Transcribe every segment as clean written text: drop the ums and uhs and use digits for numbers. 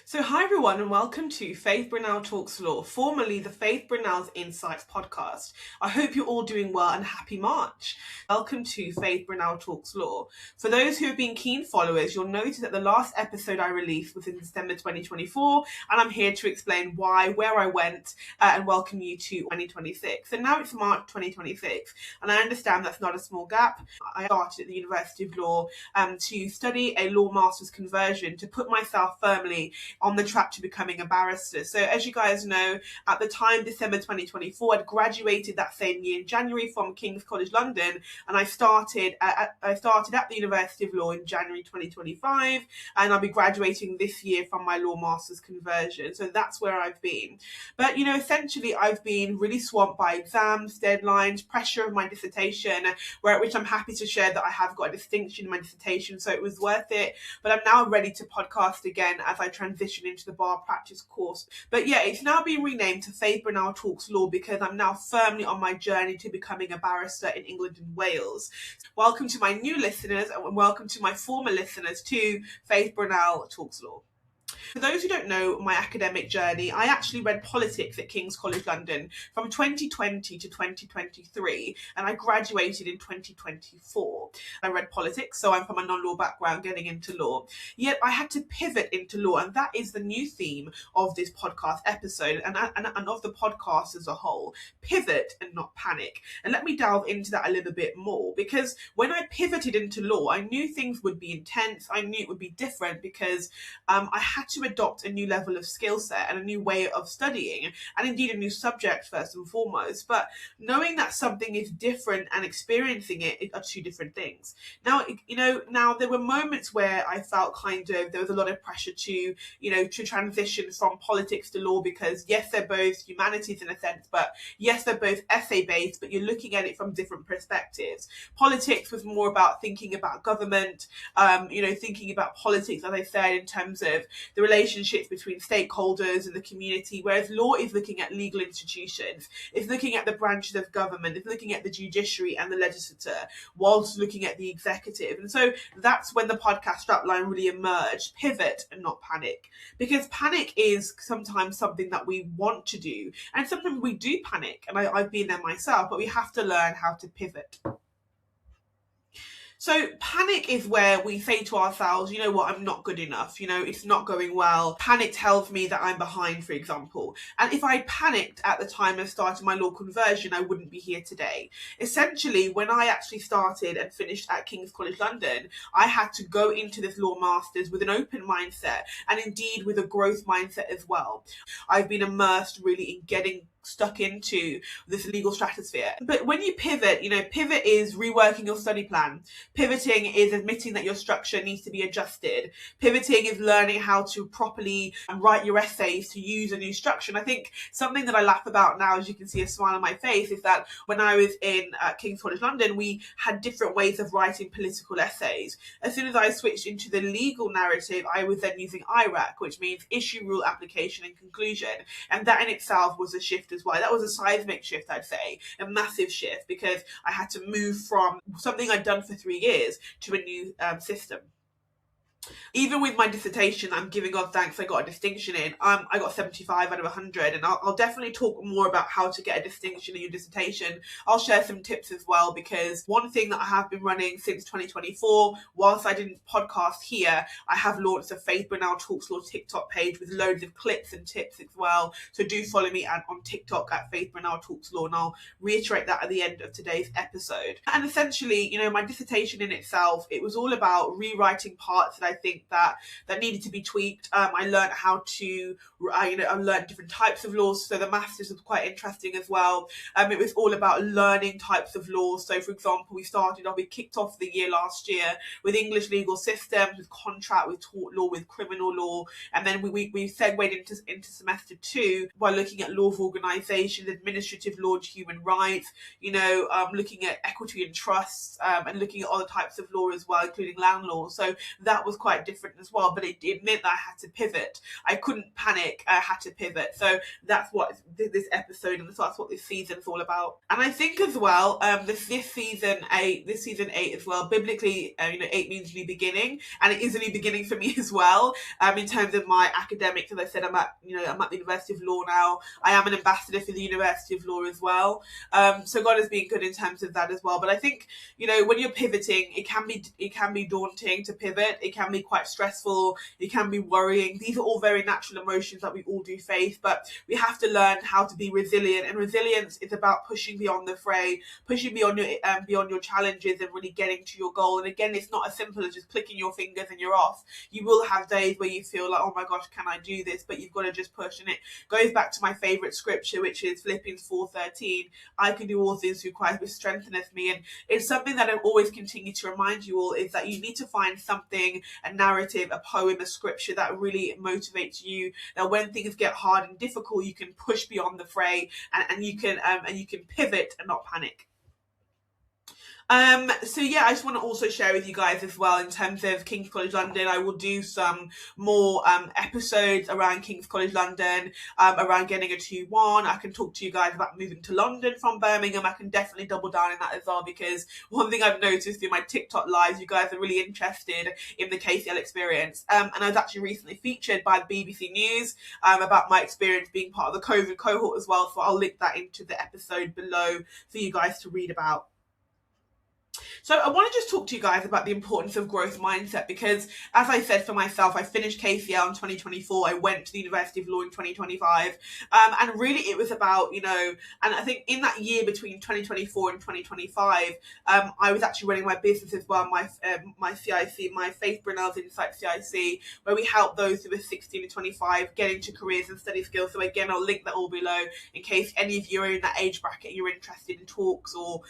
So hi everyone and welcome to Faith Brynel Talks Law, formerly the Faith Brynel's Insights podcast. I hope you're all doing well and happy March. Welcome to Faith Brynel Talks Law. For those who have been keen followers, you'll notice that the last episode I released was in December 2024, and I'm here to explain why, where I went, and welcome you to 2026. So now it's March 2026, and I understand that's not a small gap. I started at the University of Law to study a law master's conversion to put myself firmly on the track to becoming a barrister. So as you guys know, at the time, December 2024, I'd graduated that same year in January from King's College London, and I started at the University of Law in January 2025, and I'll be graduating this year from my law master's conversion. So that's where I've been. But, essentially I've been really swamped by exams, deadlines, pressure of my dissertation, which I'm happy to share that I have got a distinction in my dissertation, so it was worth it. But I'm now ready to podcast again as I transition into the bar practice course. But yeah, it's now been renamed to Faith Brynel Talks Law because I'm now firmly on my journey to becoming a barrister in England and Wales. Welcome to my new listeners and welcome to my former listeners to Faith Brynel Talks Law. For those who don't know my academic journey, I actually read politics at King's College London from 2020 to 2023, and I graduated in 2024. I read politics, so I'm from a non-law background getting into law. Yet I had to pivot into law, and that is the new theme of this podcast episode and of the podcast as a whole. Pivot and not panic. And let me delve into that a little bit more, because when I pivoted into law, I knew things would be intense. I knew it would be different because I had to adopt a new level of skill set and a new way of studying, and indeed a new subject first and foremost. But knowing that something is different and experiencing it are two different things. Now, there were moments where I felt there was a lot of pressure to transition from politics to law, because yes, they're both humanities in a sense, but yes, they're both essay based, but you're looking at it from different perspectives. Politics was more about thinking about government, thinking about politics, as I said, in terms of the relationships between stakeholders and the community, whereas law is looking at legal institutions, it's looking at the branches of government, it's looking at the judiciary and the legislature, whilst looking at the executive. And so that's when the podcast strapline really emerged: pivot and not panic. Because panic is sometimes something that we want to do, and sometimes we do panic, and I've been there myself, but we have to learn how to pivot. So panic is where we say to ourselves, you know what, I'm not good enough, it's not going well. Panic tells me that I'm behind, for example. And if I panicked at the time of starting my law conversion, I wouldn't be here today. Essentially, when I actually started and finished at King's College London, I had to go into this law masters with an open mindset, and indeed with a growth mindset as well. I've been immersed really in getting stuck into this legal stratosphere. But when you pivot, pivot is reworking your study plan. Pivoting is admitting that your structure needs to be adjusted. Pivoting is learning how to properly write your essays to use a new structure. And I think something that I laugh about now, as you can see a smile on my face, is that when I was in King's College London, we had different ways of writing political essays. As soon as I switched into the legal narrative, I was then using IRAC, which means issue, rule, application, and conclusion. And that in itself was a shift as well. That was a seismic shift, I'd say, a massive shift, because I had to move from something I'd done for 3 years to a new system. Even with my dissertation, I'm giving God thanks I got a distinction in. I got 75 out of 100, and I'll definitely talk more about how to get a distinction in your dissertation. I'll share some tips as well, because one thing that I have been running since 2024, whilst I didn't podcast here, I have launched a Faith Brynel Talks Law TikTok page with loads of clips and tips as well. So do follow me on TikTok at Faith Brynel Talks Law, and I'll reiterate that at the end of today's episode. And essentially, my dissertation in itself, it was all about rewriting parts that I think that needed to be tweaked. I learned how to, I learned different types of laws. So the masters was quite interesting as well. It was all about learning types of laws. So for example, we kicked off the year last year with English legal systems, with contract, with tort law, with criminal law. And then we segued into semester 2 by looking at law of organisations, administrative law, human rights, looking at equity and trusts, and looking at other types of law as well, including land law. So that was quite different as well, but it meant that I had to pivot. I couldn't panic, I had to pivot. So that's what this episode and that's what this season is all about. And I think as well, this season 8 as well, biblically, 8 means new beginning, and it is a new beginning for me as well. In terms of my academics, as I said, I'm at the University of Law now. I am an ambassador for the University of Law as well. So God has been good in terms of that as well. But I think, when you're pivoting, it can be daunting to pivot. It can be quite stressful. It can be worrying. These are all very natural emotions that we all do face, but we have to learn how to be resilient. And resilience is about pushing beyond the fray, pushing beyond your challenges and really getting to your goal. And again, it's not as simple as just clicking your fingers and you're off. You will have days where you feel like, oh my gosh, can I do this? But you've got to just push. And it goes back to my favorite scripture, which is Philippians 4:13. I can do all things through Christ which strengtheneth me. And it's something that I always continue to remind you all, is that you need to find something, a narrative, a poem, a scripture that really motivates you, that when things get hard and difficult, you can push beyond the fray and you can pivot and not panic. So yeah, I just want to also share with you guys as well, in terms of King's College London, I will do some more episodes around King's College London, around getting a 2-1. I can talk to you guys about moving to London from Birmingham. I can definitely double down in that as well, because one thing I've noticed in my TikTok lives, you guys are really interested in the KCL experience. And I was actually recently featured by the BBC News about my experience being part of the COVID cohort as well. So I'll link that into the episode below for you guys to read about. So I want to just talk to you guys about the importance of growth mindset, because as I said for myself, I finished KCL in 2024. I went to the University of Law in 2025. And really it was about, and I think in that year between 2024 and 2025, I was actually running my business as well, my CIC, my Faith Brynel's Insight CIC, where we help those who are 16 to 25 get into careers and study skills. So again, I'll link that all below in case any of you are in that age bracket, you're interested in talks or,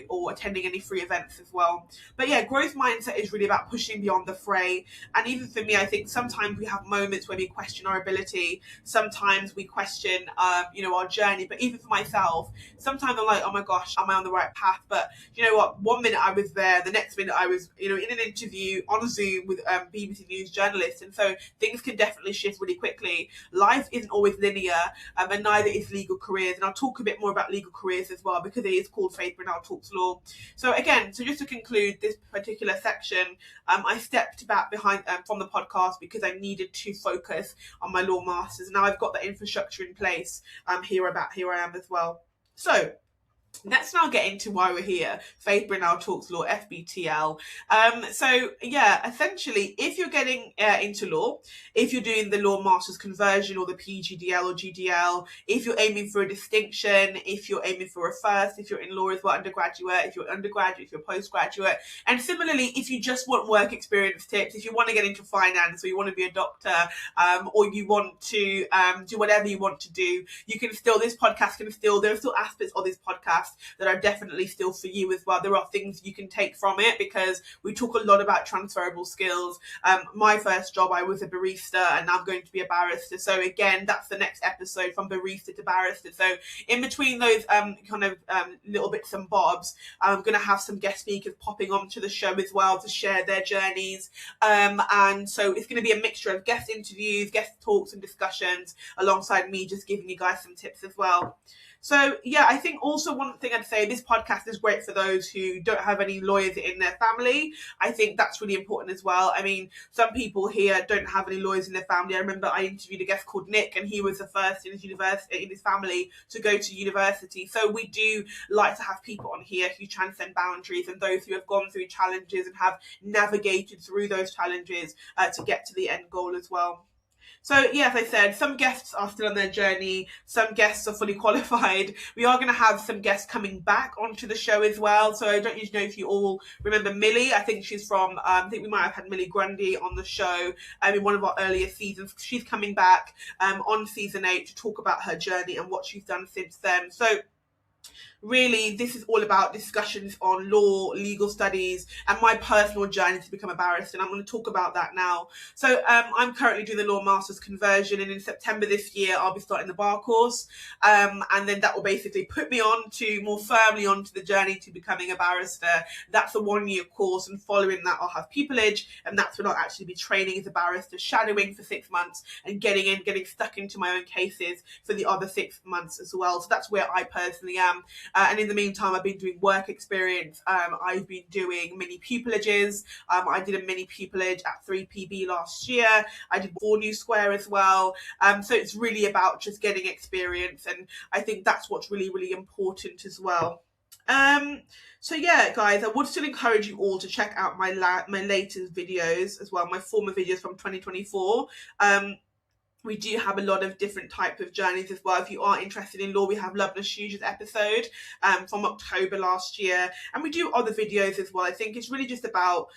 or attending any free events as well. But yeah, growth mindset is really about pushing beyond the fray. And even for me, I think sometimes we have moments where we question our ability. Sometimes we question, our journey. But even for myself, sometimes I'm like, oh my gosh, am I on the right path? But you know what? One minute I was there, the next minute I was, in an interview on Zoom with BBC News journalists. And so things can definitely shift really quickly. Life isn't always linear, and neither is legal careers. And I'll talk a bit more about legal careers as well, because it is called Faith Brynel Talks Law. So again, just to conclude this particular section, I stepped back behind from the podcast because I needed to focus on my law masters. Now I've got the infrastructure in place. Here I am as well. So let's now get into why we're here. Faith Brynel Talks Law, FBTL. So yeah, essentially, if you're getting into law, if you're doing the law master's conversion or the PGDL or GDL, if you're aiming for a distinction, if you're aiming for a first, if you're in law as well, undergraduate, if you're undergraduate, if you're postgraduate, and similarly, if you just want work experience tips, if you want to get into finance or you want to be a doctor, or you want to do whatever you want to do, you can still, there are still aspects of this podcast that are definitely still for you as well. There are things you can take from it, because we talk a lot about transferable skills. My first job, I was a barrister, and now I'm going to be a barrister. So again, that's the next episode, from barrister to barrister. So in between those little bits and bobs, I'm going to have some guest speakers popping onto the show as well to share their journeys. And so it's going to be a mixture of guest interviews, guest talks and discussions, alongside me just giving you guys some tips as well. So yeah, I think also one thing I'd say, this podcast is great for those who don't have any lawyers in their family. I think that's really important as well. I mean, some people here don't have any lawyers in their family. I remember I interviewed a guest called Nick, and he was the first in his family to go to university. So we do like to have people on here who transcend boundaries, and those who have gone through challenges and have navigated through those challenges to get to the end goal as well. So yeah, as I said, some guests are still on their journey. Some guests are fully qualified. We are going to have some guests coming back onto the show as well. So I don't usually know if you all remember Millie. I think she's from, I think we might have had Millie Grundy on the show in one of our earlier seasons. She's coming back on season 8 to talk about her journey and what she's done since then. So really this is all about discussions on law, legal studies, and my personal journey to become a barrister, and I'm going to talk about that now. So I'm currently doing the law master's conversion, and in September this year I'll be starting the bar course, and then that will basically put me on to more firmly onto the journey to becoming a barrister. That's a 1-year course, and following that I'll have pupillage, and that's when I'll actually be training as a barrister, shadowing for 6 months and getting stuck into my own cases for the other 6 months as well. So that's where I personally am. And in the meantime, I've been doing work experience. I've been doing mini pupillages. I did a mini pupillage at 3PB last year. I did 4 New Square as well. So it's really about just getting experience, and I think that's what's really, really important as well. So yeah, guys, I would still encourage you all to check out my latest videos as well, my former videos from 2024. We do have a lot of different types of journeys as well. If you are interested in law, we have Love Nashuja's episode from October last year, and we do other videos as well. I think it's really just about,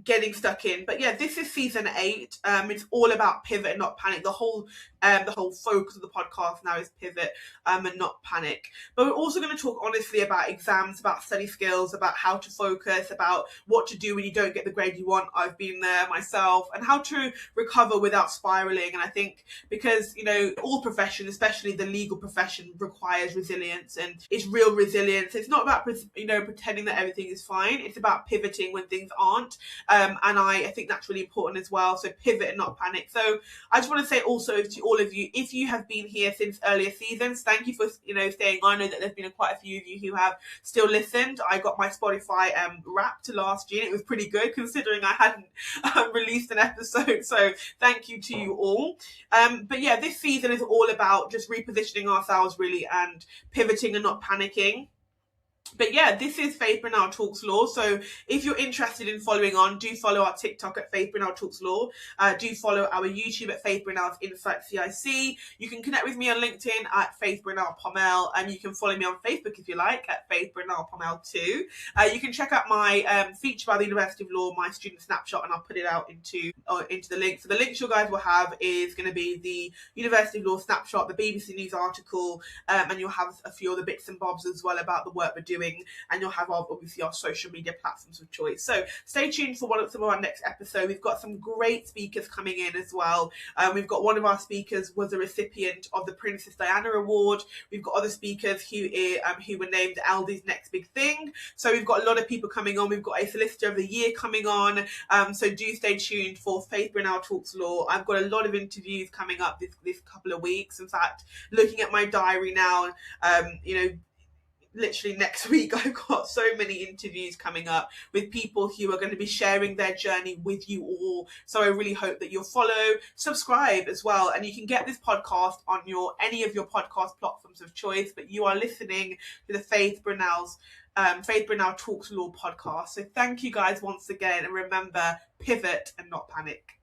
getting stuck in. But yeah, this is season 8. It's all about pivot and not panic. The whole focus of the podcast now is pivot and not panic. But we're also going to talk honestly about exams, about study skills, about how to focus, about what to do when you don't get the grade you want. I've been there myself, and how to recover without spiraling. And I think because, all professions, especially the legal profession, requires resilience, and it's real resilience. It's not about, pretending that everything is fine. It's about pivoting when things aren't. And I think that's really important as well. So pivot and not panic. So I just want to say also to all of you, if you have been here since earlier seasons, thank you for, staying on. I know that there's been quite a few of you who have still listened. I got my Spotify wrapped last year. It was pretty good considering I hadn't released an episode. So thank you to you all. But yeah, this season is all about just repositioning ourselves really and pivoting and not panicking. But yeah, this is Faith Brynel Talks Law. So if you're interested in following on, do follow our TikTok at Faith Brynel Talks Law. Do follow our YouTube at Faith Brynel's Insight CIC. You can connect with me on LinkedIn at Faith Brynel Pommel, and you can follow me on Facebook if you like at Faith Brynel Pommel too. You can check out my feature by the University of Law, my student snapshot, and I'll put it out into the link. So the links you guys will have is going to be the University of Law snapshot, the BBC News article, and you'll have a few other bits and bobs as well about the work we're doing. And you'll have obviously our social media platforms of choice. So stay tuned for some of our next episode. We've got some great speakers coming in as well. We've got one of our speakers was a recipient of the Princess Diana Award. We've got other speakers who were named Aldi's Next Big Thing. So we've got a lot of people coming on. We've got a Solicitor of the Year coming on. So do stay tuned for Faith Brynel Talks Law. I've got a lot of interviews coming up this couple of weeks. In fact, looking at my diary now, literally next week I've got so many interviews coming up with people who are going to be sharing their journey with you all. So I really hope that you'll follow, subscribe as well, and you can get this podcast on any of your podcast platforms of choice. But you are listening to the Faith Brynel Talks Law podcast. So thank you guys once again, and remember, pivot and not panic.